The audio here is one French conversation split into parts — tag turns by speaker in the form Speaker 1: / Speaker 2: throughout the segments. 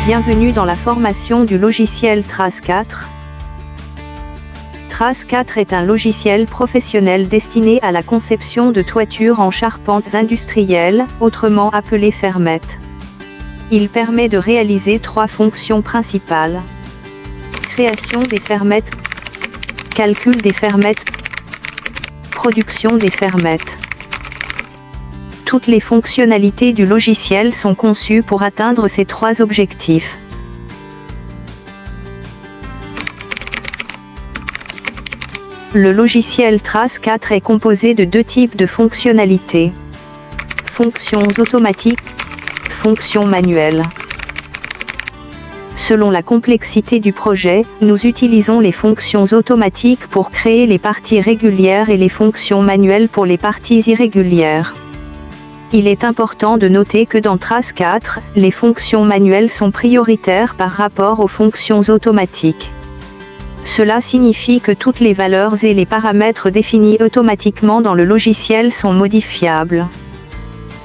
Speaker 1: Bienvenue dans la formation du logiciel TRAS 4. TRAS 4 est un logiciel professionnel destiné à la conception de toitures en charpentes industrielles, autrement appelées fermettes. Il permet de réaliser 3 fonctions principales. Création des fermettes, calcul des fermettes, production des fermettes. Toutes les fonctionnalités du logiciel sont conçues pour atteindre ces 3 objectifs. Le logiciel TRAS 4 est composé de 2 types de fonctionnalités. Fonctions automatiques, fonctions manuelles. Selon la complexité du projet, nous utilisons les fonctions automatiques pour créer les parties régulières et les fonctions manuelles pour les parties irrégulières. Il est important de noter que dans TRAS 4, les fonctions manuelles sont prioritaires par rapport aux fonctions automatiques. Cela signifie que toutes les valeurs et les paramètres définis automatiquement dans le logiciel sont modifiables.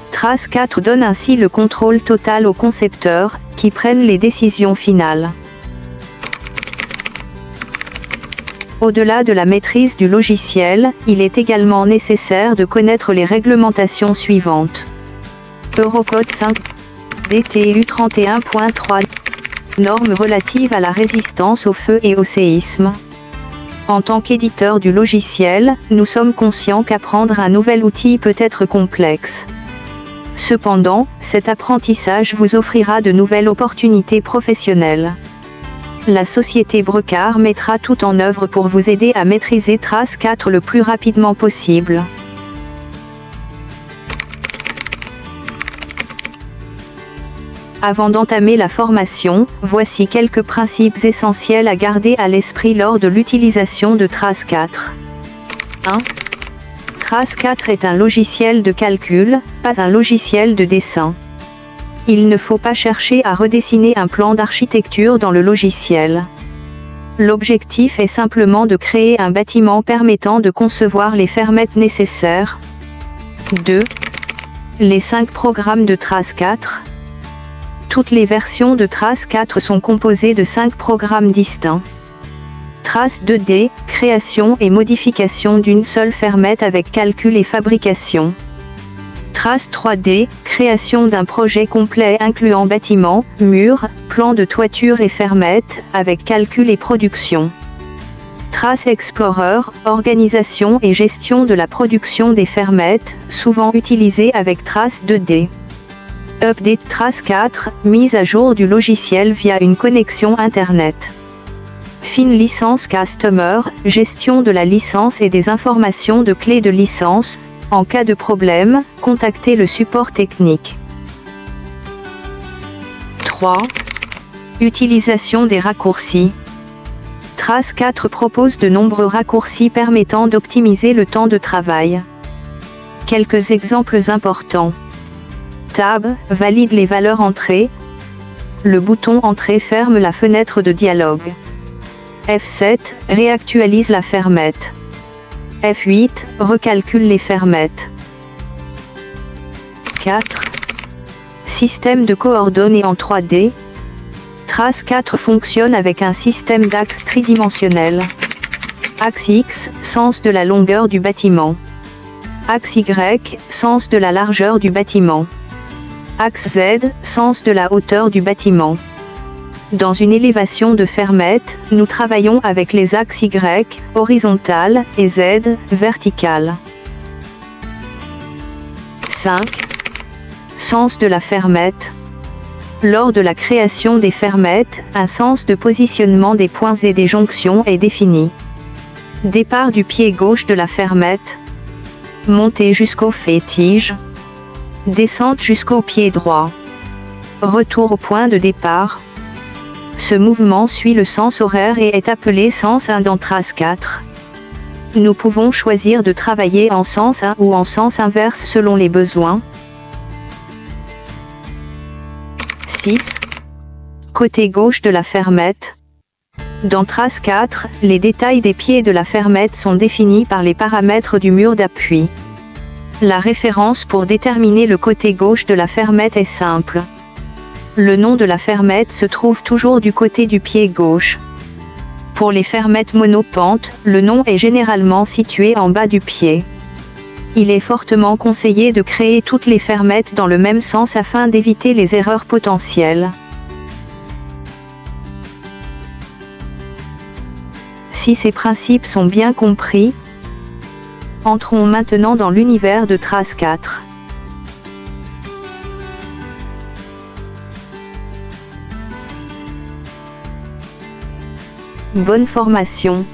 Speaker 1: TRAS 4 donne ainsi le contrôle total aux concepteurs, qui prennent les décisions finales. Au-delà de la maîtrise du logiciel, il est également nécessaire de connaître les réglementations suivantes. Eurocode 5, DTU 31.3, normes relatives à la résistance au feu et au séisme. En tant qu'éditeur du logiciel, nous sommes conscients qu'apprendre un nouvel outil peut être complexe. Cependant, cet apprentissage vous offrira de nouvelles opportunités professionnelles. La société Brecard mettra tout en œuvre pour vous aider à maîtriser TRAS 4 le plus rapidement possible. Avant d'entamer la formation, voici quelques principes essentiels à garder à l'esprit lors de l'utilisation de TRAS 4. 1. TRAS 4 est un logiciel de calcul, pas un logiciel de dessin. Il ne faut pas chercher à redessiner un plan d'architecture dans le logiciel. L'objectif est simplement de créer un bâtiment permettant de concevoir les fermettes nécessaires. 2. Les 5 programmes de TRAS 4. Toutes les versions de TRAS 4 sont composées de 5 programmes distincts. TRAS 2D, création et modification d'une seule fermette avec calcul et fabrication. TRAS 3D, création d'un projet complet incluant bâtiment, murs, plan de toiture et fermettes, avec calcul et production. TRAS Explorer, organisation et gestion de la production des fermettes, souvent utilisée avec TRAS 2D. Update TRAS 4, mise à jour du logiciel via une connexion Internet. Fin licence Customer, gestion de la licence et des informations de clé de licence. En cas de problème, contactez le support technique. 3. Utilisation des raccourcis. TRAS 4 propose de nombreux raccourcis permettant d'optimiser le temps de travail. Quelques exemples importants. Tab, valide les valeurs entrées. Le bouton Entrée ferme la fenêtre de dialogue. F7, réactualise la fermette. F8, recalcule les fermettes. 4. Système de coordonnées en 3D. TRAS 4 fonctionne avec un système d'axes tridimensionnels. Axe X, sens de la longueur du bâtiment. Axe Y, sens de la largeur du bâtiment. Axe Z, sens de la hauteur du bâtiment. Dans une élévation de fermette, nous travaillons avec les axes Y, horizontal, et Z, vertical. 5. Sens de la fermette. Lors de la création des fermettes, un sens de positionnement des points et des jonctions est défini. Départ du pied gauche de la fermette. Montée jusqu'au fait-tige. Descente jusqu'au pied droit. Retour au point de départ. Ce mouvement suit le sens horaire et est appelé sens 1 dans TRAS 4. Nous pouvons choisir de travailler en sens 1 ou en sens inverse selon les besoins. 6. Côté gauche de la fermette. Dans TRAS 4, les détails des pieds de la fermette sont définis par les paramètres du mur d'appui. La référence pour déterminer le côté gauche de la fermette est simple. Le nom de la fermette se trouve toujours du côté du pied gauche. Pour les fermettes monopentes, le nom est généralement situé en bas du pied. Il est fortement conseillé de créer toutes les fermettes dans le même sens afin d'éviter les erreurs potentielles. Si ces principes sont bien compris, entrons maintenant dans l'univers de Trace 4. Bonne formation.